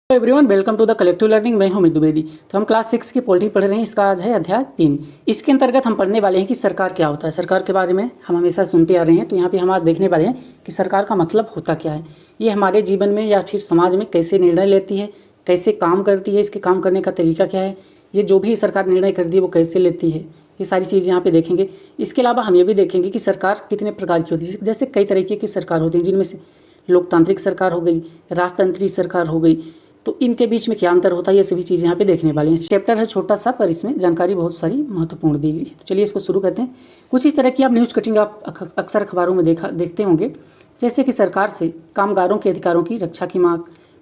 Everyone, welcome to the collective learning. मैं हूं मितु द्विवेदी। तो हम क्लास 6 की पॉलिटी पढ़ रहे हैं। इसका आज है अध्याय 3। इसके अंतर्गत हम पढ़ने वाले हैं कि सरकार क्या होता है। सरकार के बारे में हम हमेशा सुनते आ रहे हैं, तो यहाँ पे हम आज देखने वाले हैं कि सरकार का मतलब होता क्या है, ये हमारे जीवन में या फिर समाज में कैसे निर्णय लेती है, कैसे काम करती है, इसके काम करने का तरीका क्या है, ये जो भी सरकार निर्णय करती है वो कैसे लेती है, ये सारी चीज़ यहाँ पे देखेंगे। इसके अलावा हम ये भी देखेंगे कि सरकार कितने प्रकार की होती है। जैसे कई तरीके की सरकार होती है, जिनमें से लोकतांत्रिक सरकार हो गई, राजतंत्रीय सरकार हो गई, तो इनके बीच में क्या अंतर होता है, ये सभी चीज़ें यहाँ पे देखने वाली हैं। चैप्टर है छोटा सा, पर इसमें जानकारी बहुत सारी महत्वपूर्ण दी गई है। तो चलिए इसको शुरू करते हैं। कुछ इस तरह की आप न्यूज़ कटिंग आप अक्सर अखबारों में देखते होंगे, जैसे कि सरकार से कामगारों के अधिकारों की रक्षा की मांग,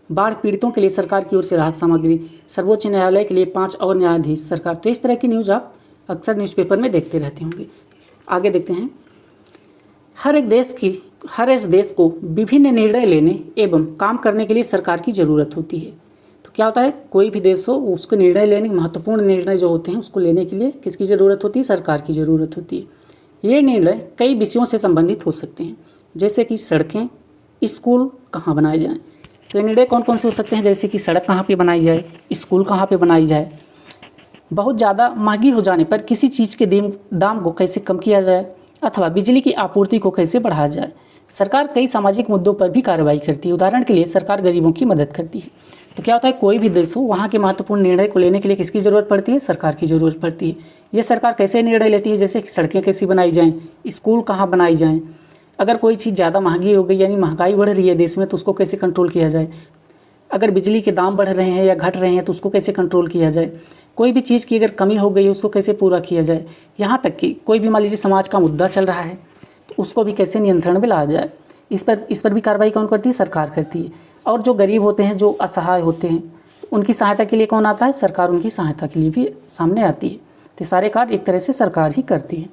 बाढ़ पीड़ितों के लिए सरकार की ओर से राहत सामग्री, सर्वोच्च न्यायालय के लिए 5 और न्यायाधीश सरकार। तो इस तरह की न्यूज़ आप अक्सर न्यूज़पेपर में देखते रहते होंगे। आगे देखते हैं। हर इस देश को विभिन्न निर्णय लेने एवं काम करने के लिए सरकार की ज़रूरत होती है। तो क्या होता है, कोई भी देश हो उसको निर्णय लेने, महत्वपूर्ण निर्णय जो होते हैं उसको लेने के लिए किसकी ज़रूरत होती है, सरकार की ज़रूरत होती है। ये निर्णय कई विषयों से संबंधित हो सकते हैं, जैसे कि सड़कें, स्कूल कहाँ बनाए जाएँ। तो ये निर्णय कौन कौन से हो सकते हैं, जैसे कि सड़क कहाँ पर बनाई जाए, स्कूल कहाँ पर बनाई जाए, बहुत ज़्यादा महंगी हो जाने पर किसी चीज़ के दाम को कैसे कम किया जाए, अथवा बिजली की आपूर्ति को कैसे बढ़ाया जाए। सरकार कई सामाजिक मुद्दों पर भी कार्रवाई करती है। उदाहरण के लिए सरकार गरीबों की मदद करती है। तो क्या होता है, कोई भी देश हो वहाँ के महत्वपूर्ण निर्णय को लेने के लिए किसकी ज़रूरत पड़ती है, सरकार की ज़रूरत पड़ती है। ये सरकार कैसे निर्णय लेती है, जैसे कि सड़कें कैसी बनाई जाएँ, स्कूल कहाँ बनाई जाएँ। अगर कोई चीज़ ज़्यादा महंगी हो गई, यानी महंगाई बढ़ रही है देश में, तो उसको कैसे कंट्रोल किया जाए। अगर बिजली के दाम बढ़ रहे हैं या घट रहे हैं तो उसको कैसे कंट्रोल किया जाए। कोई भी चीज़ की अगर कमी हो गई है उसको कैसे पूरा किया जाए। यहाँ तक कि कोई भी मान लीजिए समाज का मुद्दा चल रहा है तो उसको भी कैसे नियंत्रण में लाया जाए, इस पर भी कार्रवाई कौन करती है, सरकार करती है। और जो गरीब होते हैं, जो असहाय होते हैं, उनकी सहायता के लिए कौन आता है, सरकार उनकी सहायता के लिए भी सामने आती है। तो सारे कार्य एक तरह से सरकार ही करती है।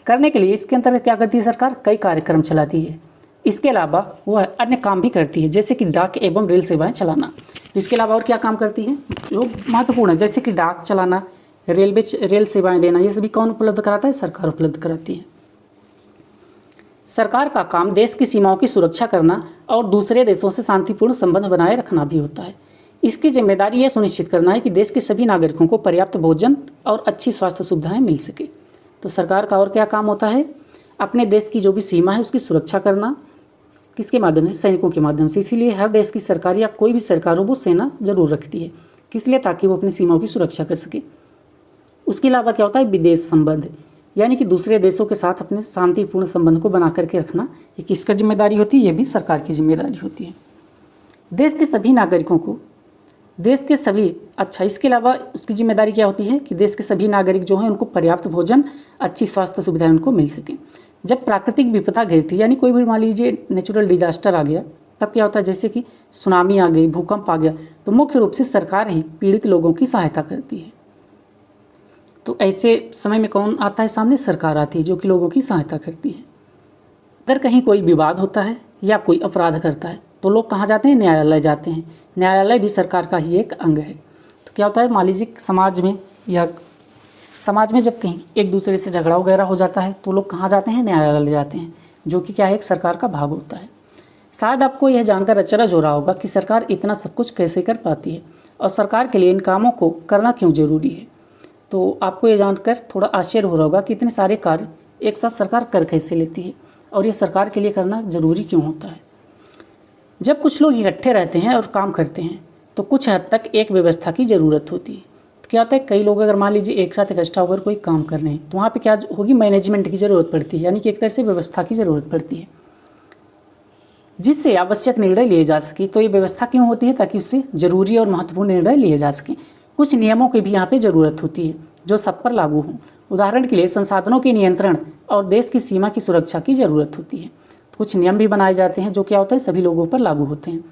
करने के लिए इसके अंतर्गत क्या करती है, सरकार कई कार्यक्रम चलाती है। इसके अलावा वह अन्य काम भी करती है, जैसे कि डाक एवं रेल सेवाएं चलाना। तो इसके अलावा और क्या काम करती है जो महत्वपूर्ण है, जैसे कि डाक चलाना, रेल सेवाएं देना, ये सभी कौन उपलब्ध कराता है, सरकार उपलब्ध कराती है। सरकार का काम देश की सीमाओं की सुरक्षा करना और दूसरे देशों से शांतिपूर्ण संबंध बनाए रखना भी होता है। इसकी जिम्मेदारी यह सुनिश्चित करना है कि देश के सभी नागरिकों को पर्याप्त भोजन और अच्छी स्वास्थ्य सुविधाएं मिल सके। तो सरकार का और क्या काम होता है, अपने देश की जो भी सीमा है उसकी सुरक्षा करना, किसके माध्यम से, सैनिकों के माध्यम से। इसीलिए हर देश की सरकार या कोई भी सरकार हो वो सेना जरूर रखती है, किस लिए, ताकि वो अपनी सीमाओं की सुरक्षा कर सके। उसके अलावा क्या होता है, विदेश संबंध, यानी कि दूसरे देशों के साथ अपने शांतिपूर्ण संबंध को बना करके रखना, ये किसका जिम्मेदारी होती है, ये भी सरकार की जिम्मेदारी होती है। देश के सभी नागरिकों को इसके अलावा उसकी जिम्मेदारी क्या होती है कि देश के सभी नागरिक जो हैं उनको पर्याप्त भोजन, अच्छी स्वास्थ्य सुविधाएं उनको मिल सकें। जब प्राकृतिक विपदा घिरती है, यानी कोई भी मान लीजिए नेचुरल डिजास्टर आ गया, तब क्या होता है, जैसे कि सुनामी आ गई, भूकंप आ गया, तो मुख्य रूप से सरकार ही पीड़ित लोगों की सहायता करती है। तो ऐसे समय में कौन आता है सामने, सरकार आती है जो कि लोगों की सहायता करती है। अगर कहीं कोई विवाद होता है या कोई अपराध करता है तो लोग कहाँ जाते हैं, न्यायालय जाते हैं। न्यायालय भी सरकार का ही एक अंग है। तो क्या होता है, मान लीजिए समाज में जब कहीं एक दूसरे से झगड़ा वगैरह हो जाता है तो लोग कहाँ जाते हैं, न्यायालय जाते हैं, जो कि क्या है, एक सरकार का भाग होता है। शायद आपको यह जानकर अचरज हो रहा होगा कि सरकार इतना सब कुछ कैसे कर पाती है और सरकार के लिए इन कामों को करना क्यों ज़रूरी है। तो आपको ये जानकर थोड़ा आश्चर्य हो रहा होगा कि इतने सारे कार्य एक साथ सरकार कर कैसे लेती है और ये सरकार के लिए करना ज़रूरी क्यों होता है। जब कुछ लोग इकट्ठे रहते हैं और काम करते हैं तो कुछ हद तक एक व्यवस्था की ज़रूरत होती है। तो क्या होता है, कई लोग अगर मान लीजिए एक साथ इकट्ठा होकर कोई काम कर रहे हैं तो वहाँ पे क्या होगी, मैनेजमेंट की ज़रूरत पड़ती है, यानी कि एक तरह से व्यवस्था की ज़रूरत पड़ती है जिससे आवश्यक निर्णय लिए जा सके। तो ये व्यवस्था क्यों होती है, ताकि उससे ज़रूरी और महत्वपूर्ण निर्णय लिए जा सकें। कुछ नियमों की भी यहाँ पे ज़रूरत होती है जो सब पर लागू हों। उदाहरण के लिए संसाधनों के नियंत्रण और देश की सीमा की सुरक्षा की ज़रूरत होती है। कुछ नियम भी बनाए जाते हैं जो क्या होता है, सभी लोगों पर लागू होते हैं।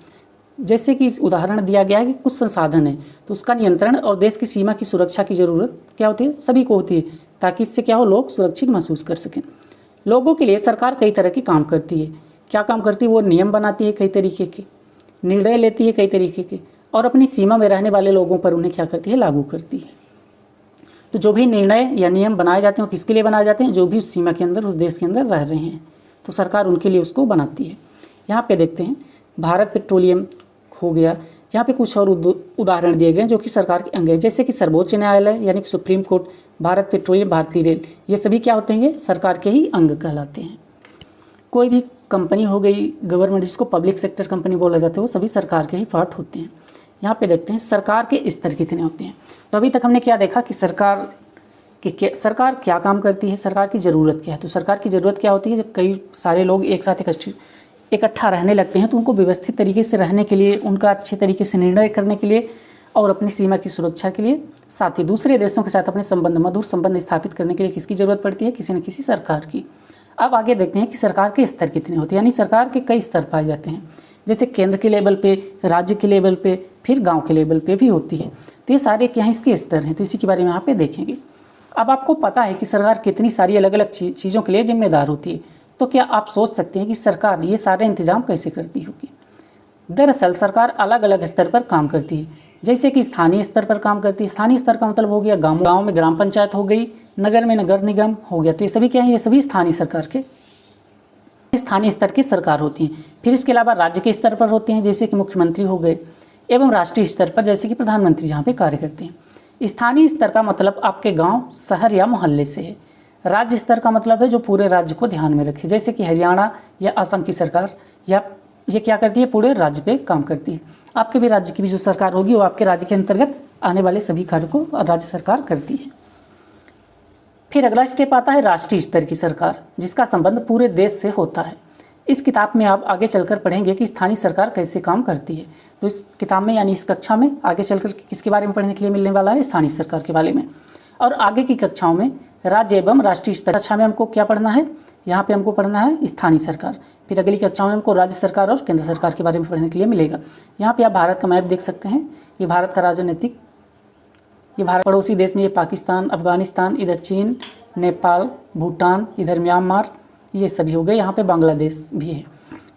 जैसे कि इस उदाहरण दिया गया है कि कुछ संसाधन है तो उसका नियंत्रण और देश की सीमा की सुरक्षा की ज़रूरत क्या होती है, सभी को होती है, ताकि इससे क्या हो, लोग सुरक्षित महसूस कर सकें। लोगों के लिए सरकार कई तरह के काम करती है। क्या काम करती है, वो नियम बनाती है कई तरीके के, निर्णय लेती है कई तरीके के, और अपनी सीमा में रहने वाले लोगों पर उन्हें क्या करती है, लागू करती है। तो जो भी निर्णय या नियम बनाए जाते हैं किसके लिए बनाए जाते हैं, जो भी उस सीमा के अंदर, उस देश के अंदर रह रहे हैं, तो सरकार उनके लिए उसको बनाती है। यहाँ पे देखते हैं, भारत पेट्रोलियम हो गया, यहाँ पे कुछ और उदाहरण दिए गए हैं जो कि सरकार के अंग हैं, जैसे कि सर्वोच्च न्यायालय यानी कि सुप्रीम कोर्ट, भारत पेट्रोलियम, भारतीय रेल, ये सभी क्या होते हैं, ये सरकार के ही अंग कहलाते हैं। कोई भी कंपनी हो गई गवर्नमेंट, जिसको पब्लिक सेक्टर कंपनी बोला जाता है, वो सभी सरकार के ही पार्ट होते हैं। यहाँ पे देखते हैं सरकार के स्तर कितने होते हैं। तो अभी तक हमने क्या देखा कि सरकार क्या काम करती है, सरकार की ज़रूरत क्या है। तो सरकार की ज़रूरत क्या होती है, जब कई सारे लोग एक साथ इकट्ठा रहने लगते हैं तो उनको व्यवस्थित तरीके से रहने के लिए, उनका अच्छे तरीके से निर्णय करने के लिए और अपनी सीमा की सुरक्षा के लिए, साथ ही दूसरे देशों के साथ अपने मधुर संबंध स्थापित करने के लिए किसकी ज़रूरत पड़ती है, किसी न किसी सरकार की। अब आगे देखते हैं कि सरकार के स्तर कितने होते हैं, यानी सरकार के कई स्तर पाए जाते हैं, जैसे केंद्र के लेवल पे, राज्य के लेवल पे, फिर गांव के लेवल पे भी होती है। तो ये सारे क्या हैं, इसके स्तर हैं। तो इसी के बारे में यहाँ पे देखेंगे। अब आपको पता है कि सरकार कितनी सारी अलग अलग चीज़ों के लिए जिम्मेदार होती है, तो क्या आप सोच सकते हैं कि सरकार ये सारे इंतजाम कैसे करती होगी। दरअसल सरकार अलग अलग स्तर पर काम करती है, जैसे कि स्थानीय स्तर पर काम करती है। स्थानीय स्तर का मतलब हो गया गाँव में ग्राम पंचायत हो गई, नगर में नगर निगम हो गया। तो ये सभी क्या है, ये सभी स्थानीय स्तर की सरकार होती हैं। फिर इसके अलावा राज्य के स्तर पर होते हैं, जैसे कि मुख्यमंत्री हो गए, एवं राष्ट्रीय स्तर पर जैसे कि प्रधानमंत्री जहाँ पे कार्य करते हैं। स्थानीय स्तर का मतलब आपके गांव, शहर या मोहल्ले से है। राज्य स्तर का मतलब है जो पूरे राज्य को ध्यान में रखे, जैसे कि हरियाणा या असम की सरकार, या ये क्या करती है, पूरे राज्य पे काम करती है। आपके भी राज्य की भी जो सरकार होगी वो आपके राज्य के अंतर्गत आने वाले सभी कार्यों को राज्य सरकार करती है। फिर अगला स्टेप आता है राष्ट्रीय स्तर की सरकार, जिसका संबंध पूरे देश से होता है। इस किताब में आप आगे चलकर पढ़ेंगे कि स्थानीय सरकार कैसे काम करती है। तो इस किताब में यानी इस कक्षा में आगे चलकर किसके बारे में पढ़ने के लिए मिलने वाला है, स्थानीय सरकार के बारे में। और आगे की कक्षाओं में राज्य एवं राष्ट्रीय स्तर कक्षा में हमको क्या पढ़ना है, यहाँ पे हमको पढ़ना है स्थानीय सरकार। फिर अगली कक्षाओं में हमको राज्य सरकार और केंद्र सरकार के बारे में पढ़ने के लिए मिलेगा। यहाँ पे आप भारत का मैप देख सकते हैं, ये भारत का राजनीतिक, ये भारत पड़ोसी देश में ये पाकिस्तान, अफगानिस्तान, इधर चीन, नेपाल, भूटान, इधर म्यांमार, ये सभी हो गए। यहाँ पे बांग्लादेश भी है।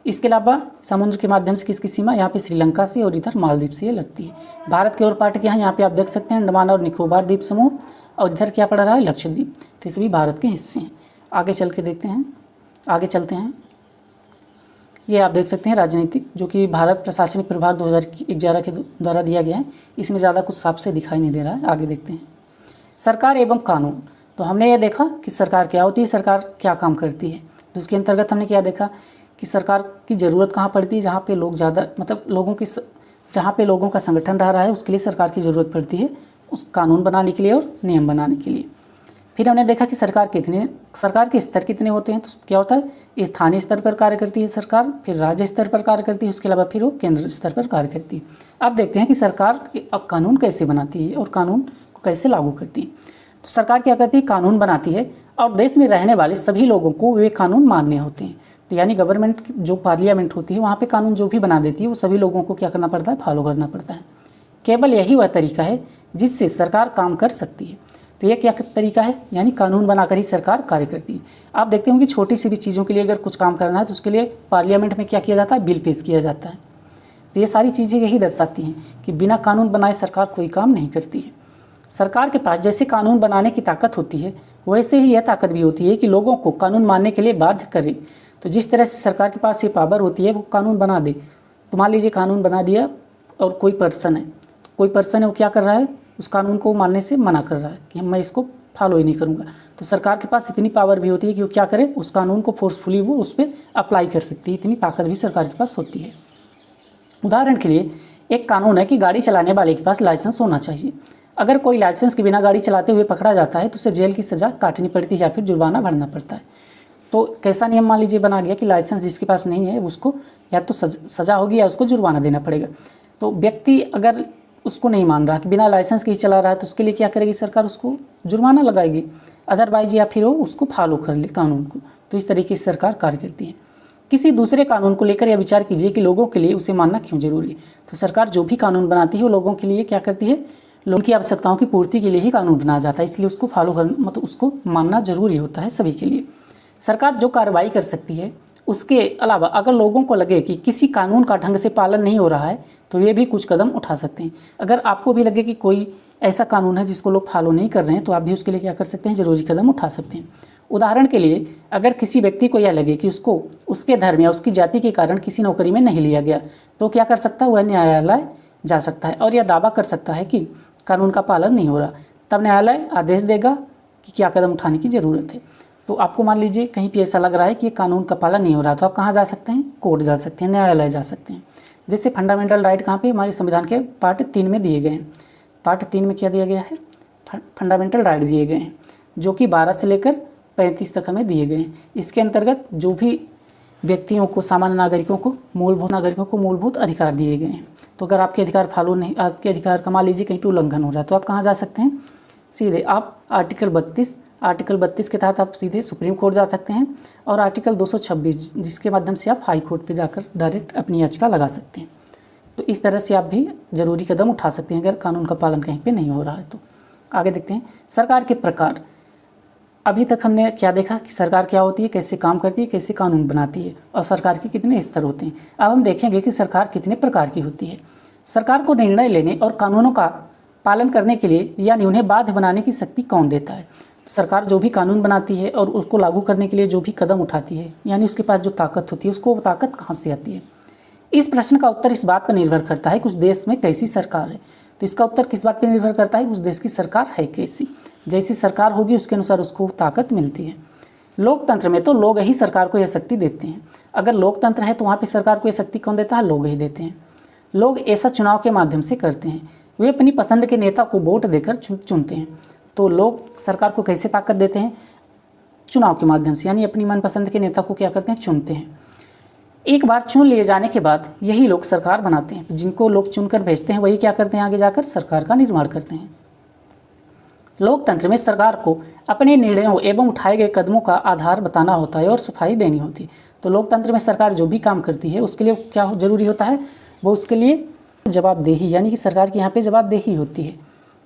इसके अलावा समुद्र के माध्यम से किसकी सीमा, यहाँ पे श्रीलंका से और इधर मालदीव से ये लगती है। भारत के और पार्ट के यहाँ पे आप देख सकते हैं अंडमान और निकोबार द्वीप समूह, और इधर क्या पड़ रहा है, लक्षद्वीप। तो ये सभी भारत के हिस्से हैं। आगे चल के देखते हैं, आगे चलते हैं। ये आप देख सकते हैं राजनीतिक, जो कि भारत प्रशासनिक प्रभाग 2011 के द्वारा दिया गया है। इसमें ज़्यादा कुछ साफ से दिखाई नहीं दे रहा है। आगे देखते हैं सरकार एवं कानून। तो हमने ये देखा कि सरकार क्या होती है, सरकार क्या काम करती है। तो उसके अंतर्गत हमने क्या देखा कि सरकार की ज़रूरत कहाँ पड़ती है, जहाँ पे लोग ज़्यादा जहाँ पे लोगों का संगठन रह रहा है उसके लिए सरकार की ज़रूरत पड़ती है, उस कानून बनाने के लिए और नियम बनाने के लिए। फिर हमने देखा कि सरकार के स्तर कितने होते हैं। तो क्या होता है, स्थानीय स्तर पर कार्य करती है सरकार, फिर राज्य स्तर पर कार्य करती है, उसके अलावा फिर वो केंद्र स्तर पर कार्य करती है। अब देखते हैं कि सरकार कानून कैसे बनाती है और कानून को कैसे लागू करती है। तो सरकार क्या करती है, कानून बनाती है और देश में रहने वाले सभी लोगों को वे कानून मानने होते हैं। तो यानी गवर्नमेंट जो पार्लियामेंट होती है वहाँ पे कानून जो भी बना देती है वो सभी लोगों को क्या करना पड़ता है, फॉलो करना पड़ता है। केवल यही वह तरीका है जिससे सरकार काम कर सकती है। तो ये क्या तरीका है, यानी कानून बनाकर ही सरकार कार्य करती है। आप देखते होंगे छोटी सी भी चीज़ों के लिए अगर कुछ काम करना है तो उसके लिए पार्लियामेंट में क्या किया जाता है, बिल पेश किया जाता है। तो ये सारी चीज़ें यही दर्शाती हैं कि बिना कानून बनाए सरकार कोई काम नहीं करती है। सरकार के पास जैसे कानून बनाने की ताकत होती है वैसे ही यह ताकत भी होती है कि लोगों को कानून मानने के लिए बाध्य करे। तो जिस तरह से सरकार के पास ये पावर होती है वो कानून बना दे। तो मान लीजिए कानून बना दिया और कोई पर्सन है वो क्या कर रहा है, उस कानून को मानने से मना कर रहा है कि मैं इसको फॉलो ही नहीं करूँगा। तो सरकार के पास इतनी पावर भी होती है कि वो क्या करे, उस कानून को फोर्सफुली वो उस पर अप्लाई कर सकती है। इतनी ताकत भी सरकार के पास होती है। उदाहरण के लिए एक कानून है कि गाड़ी चलाने वाले के पास लाइसेंस होना चाहिए। अगर कोई लाइसेंस के बिना गाड़ी चलाते हुए पकड़ा जाता है तो उसे जेल की सज़ा काटनी पड़ती है या फिर जुर्माना भरना पड़ता है। तो कैसा नियम मान लीजिए बना गया कि लाइसेंस जिसके पास नहीं है उसको या तो सज़ा होगी या उसको जुर्माना देना पड़ेगा। तो व्यक्ति अगर उसको नहीं मान रहा कि बिना लाइसेंस के ही चला रहा है तो उसके लिए क्या करेगी सरकार, उसको जुर्माना लगाएगी। अदरवाइज या फिर वो उसको फॉलो कर ले कानून को। तो इस तरीके से सरकार कार्य करती है। किसी दूसरे कानून को लेकर यह विचार कीजिए कि लोगों के लिए उसे मानना क्यों जरूरी है। तो सरकार जो भी कानून बनाती है वो लोगों के लिए क्या करती है, लोगों की आवश्यकताओं की पूर्ति के लिए ही कानून बनाया जाता है, इसलिए उसको फॉलो करना मतलब उसको मानना जरूरी होता है सभी के लिए। सरकार जो कार्रवाई कर सकती है उसके अलावा अगर लोगों को लगे कि किसी कानून का ढंग से पालन नहीं हो रहा है तो ये भी कुछ कदम उठा सकते हैं। अगर आपको भी लगे कि कोई ऐसा कानून है जिसको लोग फॉलो नहीं कर रहे हैं तो आप भी उसके लिए क्या कर सकते हैं, ज़रूरी कदम उठा सकते हैं। उदाहरण के लिए अगर किसी व्यक्ति को यह लगे कि उसको उसके धर्म या उसकी जाति के कारण किसी नौकरी में नहीं लिया गया तो क्या कर सकता है, वह न्यायालय जा सकता है और यह दावा कर सकता है कि कानून का पालन नहीं हो रहा। तब न्यायालय आदेश देगा कि क्या कदम उठाने की ज़रूरत है। तो आपको मान लीजिए कहीं पे ऐसा लग रहा है कि कानून का पालन नहीं हो रहा, तो आप कहाँ जा सकते हैं? कोर्ट जा सकते हैं, न्यायालय जा सकते हैं। जैसे फंडामेंटल राइट कहाँ पे? हमारे संविधान के पार्ट 3 में दिए गए हैं। पार्ट 3 में क्या दिया गया है? फंडामेंटल राइट दिए गए हैं, जो कि 12 से लेकर 35 तक हमें दिए गए हैं। इसके अंतर्गत जो भी व्यक्तियों को, सामान्य नागरिकों को मूलभूत अधिकार दिए गए हैं। तो अगर आपके अधिकार आपके अधिकार का मान लीजिए कहीं पे उल्लंघन हो रहा है, तो आप कहाँ जा सकते हैं? सीधे आप आर्टिकल 32 के तहत आप सीधे सुप्रीम कोर्ट जा सकते हैं, और आर्टिकल 226 जिसके माध्यम से आप हाई कोर्ट पे जाकर डायरेक्ट अपनी याचिका लगा सकते हैं। तो इस तरह से आप भी ज़रूरी कदम उठा सकते हैं अगर कानून का पालन कहीं पे नहीं हो रहा है तो। आगे देखते हैं सरकार के प्रकार। अभी तक हमने क्या देखा कि सरकार क्या होती है, कैसे काम करती है, कैसे कानून बनाती है, और सरकार के कितने स्तर होते हैं। अब हम देखेंगे कि सरकार कितने प्रकार की होती है। सरकार को निर्णय लेने और कानूनों का पालन करने के लिए यानी उन्हें बाध्य बनाने की शक्ति कौन देता है? तो सरकार जो भी कानून बनाती है और उसको लागू करने के लिए जो भी कदम उठाती है, यानी उसके पास जो ताकत होती है, उसको वो ताकत कहाँ से आती है? इस प्रश्न का उत्तर इस बात पर निर्भर करता है कि उस देश में कैसी सरकार है। तो इसका उत्तर किस बात पर निर्भर करता है? उस देश की सरकार है कैसी। जैसी सरकार होगी उसके अनुसार उसको ताकत मिलती है। लोकतंत्र में तो लोग ही सरकार को यह शक्ति देते हैं। अगर लोकतंत्र है तो वहाँ पे सरकार को यह शक्ति कौन देता है? लोग ही देते हैं। लोग ऐसा चुनाव के माध्यम से करते हैं, वे अपनी पसंद के नेता को वोट देकर चुनते हैं। तो लोग सरकार को कैसे ताकत देते हैं? चुनाव के माध्यम से, यानी अपनी मनपसंद के नेता को क्या करते हैं? चुनते हैं। एक बार चुन लिए जाने के बाद यही लोग सरकार बनाते हैं। तो जिनको लोग चुनकर भेजते हैं वही क्या करते हैं? आगे जाकर सरकार का निर्माण करते हैं। लोकतंत्र में सरकार को अपने निर्णयों एवं उठाए गए कदमों का आधार बताना होता है और सफाई देनी होती है। तो लोकतंत्र में सरकार जो भी काम करती है उसके लिए क्या जरूरी होता है? वो उसके लिए जवाबदेही, यानी कि सरकार की यहाँ पे जवाबदेही होती है।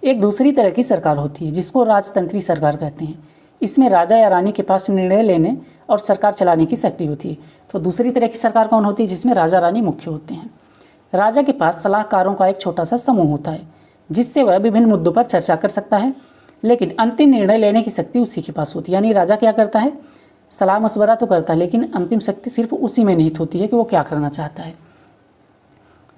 एक दूसरी तरह की सरकार होती है जिसको राजतंत्री सरकार कहते हैं। इसमें राजा या रानी के पास निर्णय लेने और सरकार चलाने की शक्ति होती है। तो दूसरी तरह की सरकार कौन होती है? जिसमें राजा रानी मुख्य होते हैं। राजा के पास सलाहकारों का एक छोटा सा समूह होता है जिससे वह विभिन्न मुद्दों पर चर्चा कर सकता है, लेकिन अंतिम निर्णय लेने की शक्ति उसी के पास होती है। यानी राजा क्या करता है? सलाह मशवरा तो करता है, लेकिन अंतिम शक्ति सिर्फ उसी में निहित होती है कि वो क्या करना चाहता है।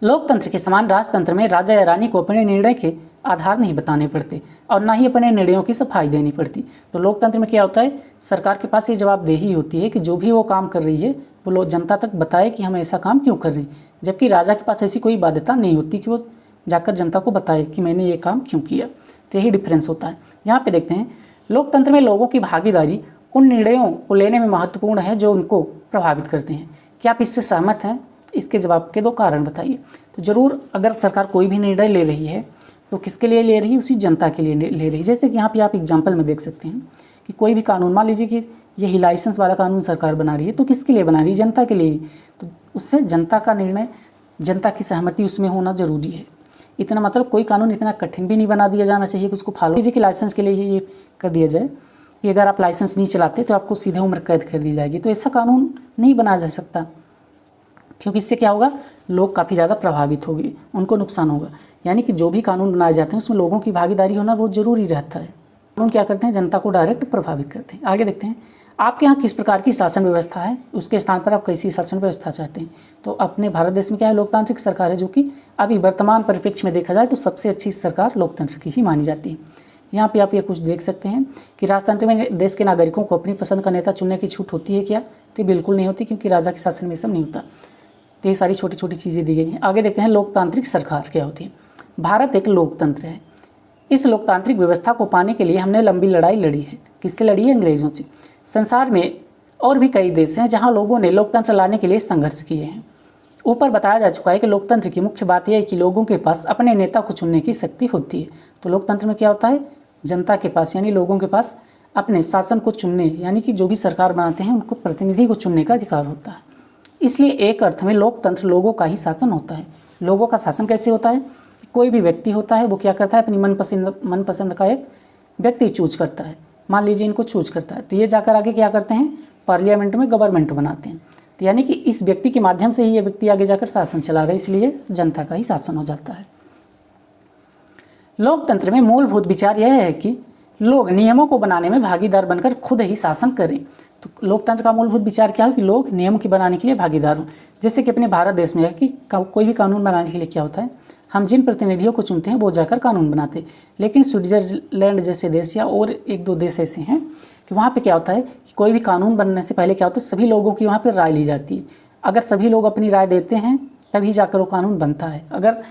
लोकतंत्र के समान राजतंत्र में राजा या रानी को अपने निर्णय के आधार नहीं बताने पड़ते और ना ही अपने निर्णयों की सफाई देनी पड़ती। तो लोकतंत्र में क्या होता है? सरकार के पास ये जवाबदेही होती है कि जो भी वो काम कर रही है वो लोग जनता तक बताए कि हम ऐसा काम क्यों कर रहे हैं, जबकि राजा के पास ऐसी कोई बाध्यता नहीं होती कि वो जाकर जनता को बताए कि मैंने ये काम क्यों किया। तो यही डिफरेंस होता है। यहाँ पे देखते हैं लोकतंत्र में लोगों की भागीदारी उन निर्णयों को लेने में महत्वपूर्ण है जो उनको प्रभावित करते हैं। क्या आप इससे सहमत हैं? इसके जवाब के 2 कारण बताइए। तो ज़रूर अगर सरकार कोई भी निर्णय ले रही है तो किसके लिए ले रही है? उसी जनता के लिए ले रही है। जैसे कि यहाँ पे आप एग्जाम्पल में देख सकते हैं कि कोई भी कानून, मान लीजिए कि यही लाइसेंस वाला कानून सरकार बना रही है, तो किसके लिए बना रही है? जनता के लिए। तो उससे जनता का निर्णय, जनता की सहमति उसमें होना जरूरी है। इतना मतलब कोई कानून इतना कठिन भी नहीं बना दिया जाना चाहिए कि उसको फॉलो कीजिए कि लाइसेंस के लिए ये कर दिया जाए कि अगर आप लाइसेंस नहीं चलाते तो आपको सीधे उम्र कैद कर दी जाएगी। तो ऐसा कानून नहीं बनाया जा सकता, क्योंकि इससे क्या होगा? लोग काफ़ी ज़्यादा प्रभावित होंगे, उनको नुकसान होगा। यानी कि जो भी कानून बनाए जाते हैं उसमें लोगों की भागीदारी होना बहुत ज़रूरी रहता है। कानून क्या करते हैं? जनता को डायरेक्ट प्रभावित करते हैं। आगे देखते हैं आपके यहाँ किस प्रकार की शासन व्यवस्था है, उसके स्थान पर आप कैसी शासन व्यवस्था चाहते हैं। तो अपने भारत देश में क्या है? लोकतांत्रिक सरकार है, जो कि अभी वर्तमान परिप्रेक्ष्य में देखा जाए तो सबसे अच्छी सरकार लोकतंत्र की ही मानी जाती है। यहाँ पे आप ये कुछ देख सकते हैं कि राजतंत्र में देश के नागरिकों को अपनी पसंद का नेता चुनने की छूट होती है क्या? तो बिल्कुल नहीं होती, क्योंकि राजा के शासन में सब नहीं होता। तो ये सारी छोटी छोटी चीज़ें दी गई हैं। आगे देखते हैं लोकतांत्रिक सरकार क्या होती है। भारत एक लोकतंत्र है। इस लोकतांत्रिक व्यवस्था को पाने के लिए हमने लंबी लड़ाई लड़ी है। किससे लड़ी है? अंग्रेजों से। संसार में और भी कई देश हैं जहां लोगों ने लोकतंत्र लाने के लिए संघर्ष किए हैं। ऊपर बताया जा चुका है कि लोकतंत्र की मुख्य बात यह है कि लोगों के पास अपने नेता को चुनने की शक्ति होती है। तो लोकतंत्र में क्या होता है? जनता के पास यानी लोगों के पास अपने शासन को चुनने, यानी कि जो भी सरकार बनाते हैं उनको प्रतिनिधि को चुनने का अधिकार होता है। इसलिए एक अर्थ में लोकतंत्र लोगों का ही शासन होता है। लोगों का शासन कैसे होता है? कोई भी व्यक्ति होता है वो क्या करता है? अपनी मनपसंद का एक व्यक्ति चूज करता है। मान लीजिए इनको चूज करता है, तो ये जाकर आगे क्या करते हैं? पार्लियामेंट में गवर्नमेंट बनाते हैं। तो यानी कि इस व्यक्ति के माध्यम से ही ये व्यक्ति आगे जाकर शासन चला रहा है, इसलिए जनता का ही शासन हो जाता है। लोकतंत्र में मूलभूत विचार यह है कि लोग नियमों को बनाने में भागीदार बनकर खुद ही शासन करें। तो लोकतंत्र का मूलभूत विचार क्या है? कि लोग नियम की बनाने के लिए भागीदार हों। जैसे कि अपने भारत देश में है कि कोई भी कानून बनाने के लिए क्या होता है? हम जिन प्रतिनिधियों को चुनते हैं वो जाकर कानून बनाते हैं। लेकिन स्विट्ज़रलैंड जैसे देश या और एक दो देश ऐसे हैं कि वहाँ पे क्या होता है कि कोई भी कानून बनने से पहले क्या होता है, सभी लोगों की वहाँ पे राय ली जाती है। अगर सभी लोग अपनी राय देते हैं तभी जाकर वो कानून बनता है। अगर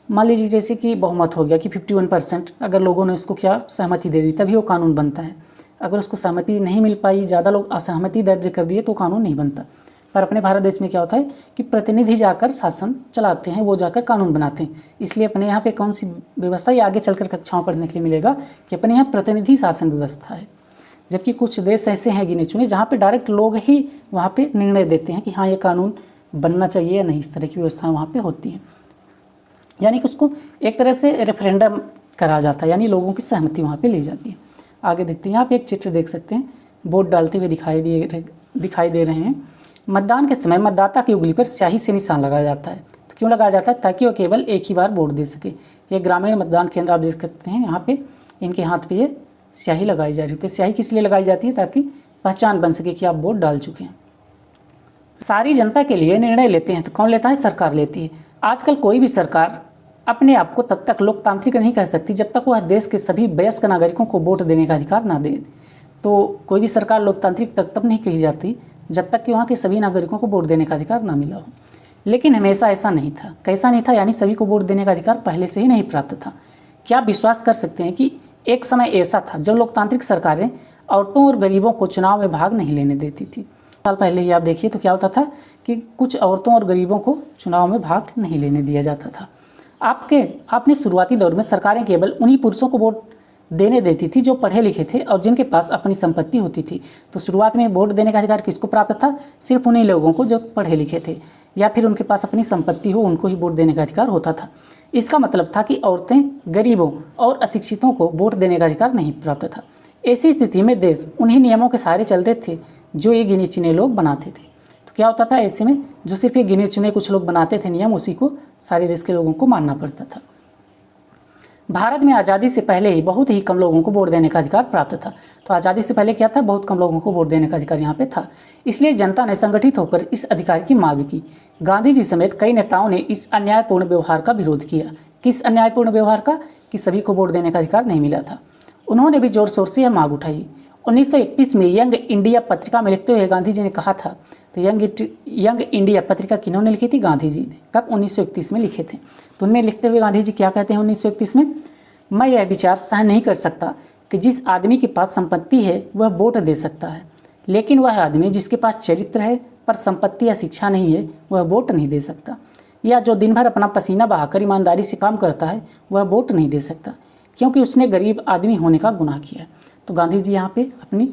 मान लीजिए जैसे कि बहुमत हो गया कि 51% अगर लोगों ने उसको क्या सहमति दे दी तभी वो कानून बनता है। अगर उसको सहमति नहीं मिल पाई, ज़्यादा लोग असहमति दर्ज कर दिए तो कानून नहीं बनता। पर अपने भारत देश में क्या होता है कि प्रतिनिधि जाकर शासन चलाते हैं, वो जाकर कानून बनाते हैं। इसलिए अपने यहाँ पे कौन सी व्यवस्था, ये आगे चलकर कक्षाओं पढ़ने के लिए मिलेगा कि अपने यहाँ प्रतिनिधि शासन व्यवस्था है। जबकि कुछ देश ऐसे हैं गिने चुने जहाँ पे डायरेक्ट लोग ही वहाँ पे निर्णय देते हैं कि हाँ ये कानून बनना चाहिए या नहीं। इस तरह की व्यवस्थाएं वहाँ पे होती हैं, यानी कि उसको एक तरह से रेफरेंडम करा जाता है, यानी लोगों की सहमति वहाँ पे ली जाती है। आगे देखते हैं, यहाँ पे एक चित्र देख सकते हैं, वोट डालते हुए दिखाई दे रहे हैं। मतदान के समय मतदाता की उंगली पर स्याही से निशान लगाया जाता है। तो क्यों लगाया जाता है? ताकि वो केवल एक ही बार वोट दे सके। ये ग्रामीण मतदान केंद्र आप देख सकते हैं, यहाँ पे इनके हाथ पे ये स्याही लगाई जा रही है। तो स्याही किस लिए लगाई जाती है? ताकि पहचान बन सके कि आप वोट डाल चुके हैं। सारी जनता के लिए निर्णय लेते हैं तो कौन लेता है? सरकार लेती है। आजकल कोई भी सरकार अपने आप को तब तक लोकतांत्रिक नहीं कह सकती जब तक वह देश के सभी वयस्क नागरिकों को वोट देने का अधिकार ना दे। तो कोई भी सरकार लोकतांत्रिक तब नहीं कही जाती जब तक कि वहाँ के सभी नागरिकों को वोट देने का अधिकार ना मिला हो। लेकिन हमेशा ऐसा नहीं था। कैसा नहीं था? यानी सभी को वोट देने का अधिकार पहले से ही नहीं प्राप्त था। क्या आप विश्वास कर सकते हैं कि एक समय ऐसा था जब लोकतांत्रिक सरकारें औरतों और गरीबों को चुनाव में भाग नहीं लेने देती थी। साल पहले ही आप देखिए तो क्या होता था कि कुछ औरतों और गरीबों को चुनाव में भाग नहीं लेने दिया जाता था। आपने शुरुआती दौर में सरकारें केवल उन्हीं पुरुषों को वोट देने देती थी जो पढ़े लिखे थे और जिनके पास अपनी संपत्ति होती थी। तो शुरुआत में वोट देने का अधिकार किसको प्राप्त था? सिर्फ उन्हीं लोगों को जो पढ़े लिखे थे या फिर उनके पास अपनी संपत्ति हो, उनको ही वोट देने का अधिकार होता था। इसका मतलब था कि औरतें, गरीबों और अशिक्षितों को वोट देने का अधिकार नहीं प्राप्त था। ऐसी स्थिति में देश उन्हीं नियमों के सहारे चलते थे जो ये गिने चुने लोग बनाते थे। तो क्या होता था ऐसे में, जो सिर्फ ये गिने चुने कुछ लोग बनाते थे नियम, उसी को सारे देश के लोगों को मानना पड़ता था। भारत में आज़ादी से पहले ही बहुत ही कम लोगों को वोट देने का अधिकार प्राप्त था। तो आज़ादी से पहले क्या था? बहुत कम लोगों को वोट देने का अधिकार यहाँ पे था। इसलिए जनता ने संगठित होकर इस अधिकार की मांग की। गांधी जी समेत कई नेताओं ने इस अन्यायपूर्ण व्यवहार का विरोध किया। किस अन्यायपूर्ण व्यवहार का? कि सभी को वोट देने का अधिकार नहीं मिला था। उन्होंने भी जोर शोर से यह मांग उठाई। 1931 में यंग इंडिया पत्रिका में लिखते हुए गांधी जी ने कहा था। तो यंग इंडिया पत्रिका किन्होंने लिखी थी? गांधी जी ने। कब? 1931 में लिखे थे। तो उनमें लिखते हुए गांधी जी क्या कहते हैं 1931 में? मैं यह विचार सहन नहीं कर सकता कि जिस आदमी के पास संपत्ति है वह वोट दे सकता है, लेकिन वह आदमी जिसके पास चरित्र है पर संपत्ति या शिक्षा नहीं है वह वोट नहीं दे सकता, या जो दिन भर अपना पसीना बहाकर ईमानदारी से काम करता है वह वोट नहीं दे सकता क्योंकि उसने गरीब आदमी होने का गुनाह किया है। तो गांधी जी यहाँ पे अपनी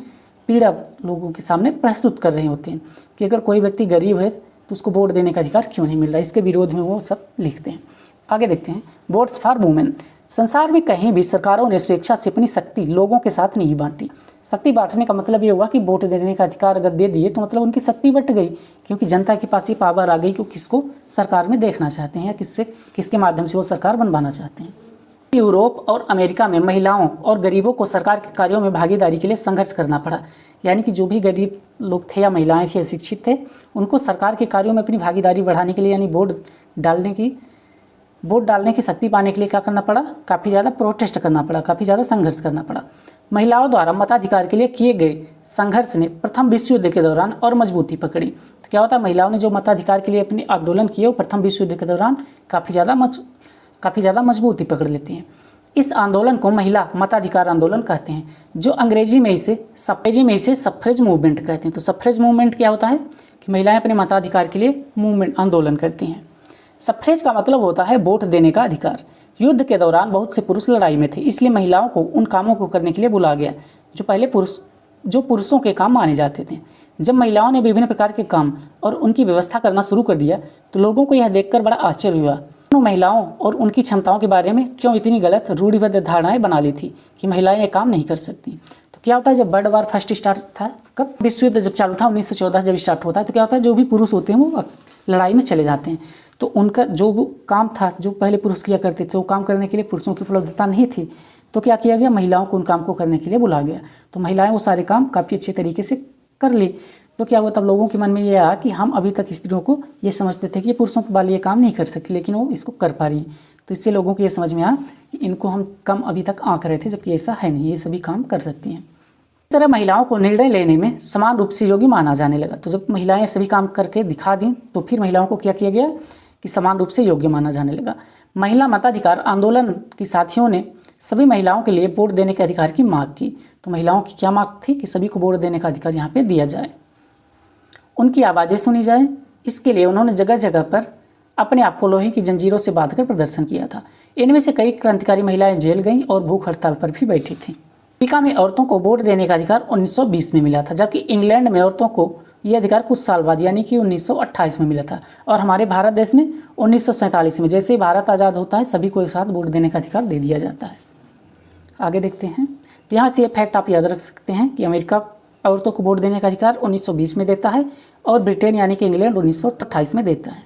पीड़ा लोगों के सामने प्रस्तुत कर रहे होते हैं कि अगर कोई व्यक्ति गरीब है तो उसको वोट देने का अधिकार क्यों नहीं मिल रहा। इसके विरोध में वो सब लिखते हैं। आगे देखते हैं, वोट्स फॉर वुमेन। संसार में कहीं भी सरकारों ने स्वेच्छा से अपनी शक्ति लोगों के साथ नहीं बांटी। शक्ति बांटने का मतलब ये हुआ कि वोट देने का अधिकार अगर दे दिए तो मतलब उनकी शक्ति बट गई, क्योंकि जनता के पास ये पावर आ गई कि किसको सरकार में देखना चाहते हैं या किसके माध्यम से वो सरकार बनवाना चाहते हैं। यूरोप और अमेरिका में महिलाओं और गरीबों को सरकार के कार्यों में भागीदारी के लिए संघर्ष करना पड़ा। यानी कि जो भी गरीब लोग थे या महिलाएं थे या शिक्षित थे, उनको सरकार के कार्यों में अपनी भागीदारी बढ़ाने के लिए यानी वोट डालने की शक्ति पाने के लिए क्या करना पड़ा? काफ़ी ज़्यादा प्रोटेस्ट करना पड़ा, काफ़ी ज़्यादा संघर्ष करना पड़ा। महिलाओं द्वारा मताधिकार के लिए किए गए संघर्ष ने प्रथम विश्व युद्ध के दौरान और मजबूती पकड़ी। तो क्या होता है, महिलाओं ने जो मताधिकार के लिए अपने आंदोलन किए वो प्रथम विश्व युद्ध के दौरान काफ़ी ज़्यादा मजबूती पकड़ लेती हैं। इस आंदोलन को महिला मताधिकार आंदोलन कहते हैं, जो अंग्रेजी में इसे सफ्रेज मूवमेंट कहते हैं। तो सफ्रेज मूवमेंट क्या होता है कि महिलाएं अपने मताधिकार के लिए आंदोलन करती हैं। सफ्रेज का मतलब होता है वोट देने का अधिकार। युद्ध के दौरान बहुत से पुरुष लड़ाई में थे, इसलिए महिलाओं को उन कामों को करने के लिए बुलाया गया जो पहले पुरुषों के काम माने जाते थे। जब महिलाओं ने विभिन्न प्रकार के काम और उनकी व्यवस्था करना शुरू कर दिया तो लोगों को यह देखकर बड़ा आश्चर्य हुआ। महिलाओं और उनकी क्षमताओं के बारे में क्यों इतनी गलत रूढ़िबद्ध धारणाएं बना ली थी कि महिलाएं ये काम नहीं कर सकती। तो क्या होता है, जब वर्ल्ड वार फर्स्ट स्टार्ट था, कब विश्व युद्ध जब चालू था 1914 जब स्टार्ट होता है, तो क्या होता है, जो भी पुरुष होते हैं वो लड़ाई में चले जाते हैं। तो उनका जो काम था जो पहले पुरुष किया करते थे वो काम करने के लिए पुरुषों की उपलब्धता नहीं थी। तो क्या किया गया, महिलाओं को उन काम को करने के लिए बुलाया गया। तो महिलाएं वो सारे काम काफ़ी अच्छे तरीके से कर ली। तो क्या हुआ, तब लोगों के मन में ये आया कि हम अभी तक स्त्रियों को ये समझते थे कि ये पुरुषों के वाले ये काम नहीं कर सकती, लेकिन वो इसको कर पा रही हैं। तो इससे लोगों को ये समझ में आया कि इनको हम कम अभी तक आंक रहे थे, जबकि ऐसा है नहीं, ये सभी काम कर सकती हैं। इस तरह महिलाओं को निर्णय लेने में समान रूप से योग्य माना जाने लगा। तो जब महिलाएं सभी काम करके दिखा दी तो फिर महिलाओं को क्या किया गया कि समान रूप से योग्य माना जाने लगा। महिला मताधिकार आंदोलन की साथियों ने सभी महिलाओं के लिए वोट देने के अधिकार की मांग की। तो महिलाओं की क्या मांग थी कि सभी को वोट देने का अधिकार यहाँ पे दिया जाए, उनकी आवाज़ें सुनी जाए। इसके लिए उन्होंने जगह जगह पर अपने आप को लोहे की जंजीरों से बांधकर प्रदर्शन किया था। इनमें से कई क्रांतिकारी महिलाएं जेल गईं और भूख हड़ताल पर भी बैठी थीं। अमेरिका में औरतों को वोट देने का अधिकार 1920 में मिला था, जबकि इंग्लैंड में औरतों को यह अधिकार कुछ साल बाद यानी कि 1928 में मिला था। और हमारे भारत देश में 1947 में, जैसे ही भारत आज़ाद होता है, सभी को एक साथ वोट देने का अधिकार दे दिया जाता है। आगे देखते हैं। तो यहाँ से ये फैक्ट आप याद रख सकते हैं कि अमेरिका औरतों को वोट देने का अधिकार 1920 में देता है और ब्रिटेन यानी कि इंग्लैंड 1928 में देता है।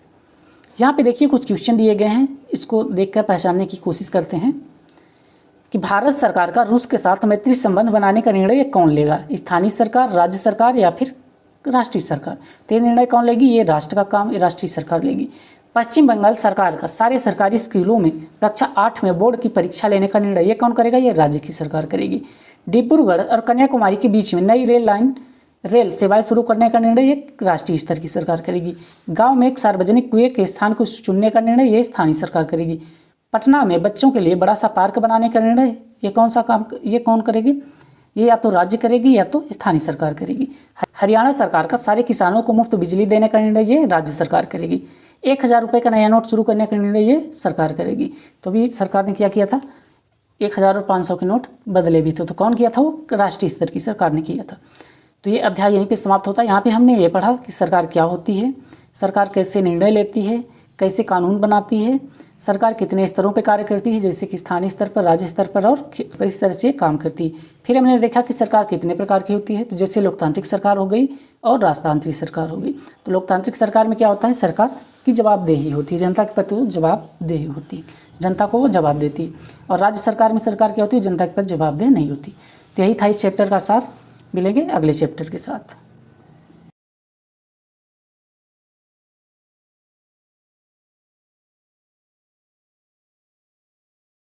यहाँ पे देखिए कुछ क्वेश्चन दिए गए हैं, इसको देखकर पहचानने की कोशिश करते हैं कि भारत सरकार का रूस के साथ मैत्री संबंध बनाने का निर्णय कौन लेगा, स्थानीय सरकार, राज्य सरकार या फिर राष्ट्रीय सरकार। तो ये निर्णय कौन लेगी, ये राष्ट्र का काम, ये राष्ट्रीय सरकार लेगी। पश्चिम बंगाल सरकार का सारे सरकारी स्कूलों में कक्षा 8 में बोर्ड की परीक्षा लेने का निर्णय ये कौन करेगा, ये राज्य की सरकार करेगी। डिब्रूगढ़ और कन्याकुमारी के बीच में नई रेल सेवाएं शुरू करने का निर्णय ये राष्ट्रीय स्तर की सरकार करेगी। गांव में एक सार्वजनिक कुएं के स्थान को चुनने का निर्णय ये स्थानीय सरकार करेगी। पटना में बच्चों के लिए बड़ा सा पार्क बनाने का निर्णय ये कौन करेगी, ये या तो राज्य करेगी या तो स्थानीय सरकार करेगी। हरियाणा सरकार का सारे किसानों को मुफ्त बिजली देने का निर्णय ये राज्य सरकार करेगी। 1000 रुपये का नया नोट शुरू करने का निर्णय ये सरकार करेगी। तो भी सरकार ने क्या किया था, 1000 और 500 के नोट बदले भी थे, तो कौन किया था, वो राष्ट्रीय स्तर की सरकार ने किया था। तो ये अध्याय यहीं पे समाप्त होता है। यहाँ पे हमने ये पढ़ा कि सरकार क्या होती है, सरकार कैसे निर्णय लेती है, कैसे कानून बनाती है, सरकार कितने स्तरों पे कार्य करती है, जैसे कि स्थानीय स्तर पर, राज्य स्तर पर, और किस तरह से काम करती है। फिर हमने देखा कि सरकार कितने प्रकार की होती है, तो जैसे लोकतांत्रिक सरकार हो गई और राजतांत्रिक सरकार हो गई। तो लोकतांत्रिक सरकार में क्या होता है, सरकार की जवाबदेही होती है, जनता के प्रति जवाबदेही होती है, जनता को वो जवाब देती है। और राज्य सरकार में सरकार क्या होती है, जनता के प्रति जवाबदेह नहीं होती। तो यही था इस चैप्टर का सार। मिलेंगे अगले चैप्टर के साथ।